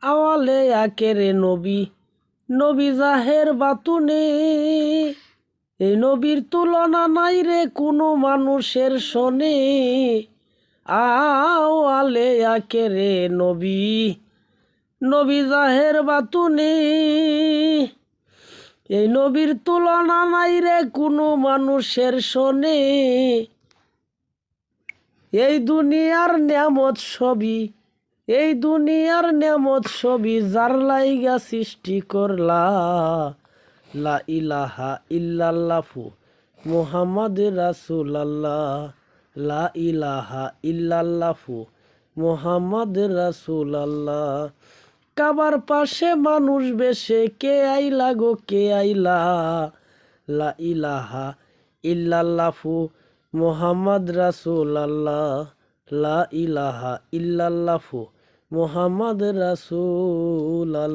আওয়ালে আকেরে নবী, নবী জাহের বাতুনে। এই নবীর তুলনা নাই রে কোনো মানুষের শোনে। আওয়ালে আকেরে নবী, নবী জাহের বাতুনে। এই নবীর তুলনা নাই রে কোনো মানুষের শোনে। এই দুনিয়ার নিয়ামত সবই, এই দুনিয়ার নিয়ামত সবই যার লাইগা সৃষ্টি করলা। লা ইলাহা ইল্লাল্লাহু মুহাম্মদ রাসূলুল্লাহ, লা ইলাহা ইল্লাল্লাহু মুহাম্মদ রাসূলুল্লাহ। কাবার পাশে মানুষ বেশে কে আইলা গো কে আইলা। লা ইলাহা ইল্লাল্লাহু মুহাম্মদ রাসূলুল্লাহ, লা ইলাহা ইল্লাল্লাহু মুহাম্মদ রাসূলুল্লাহ।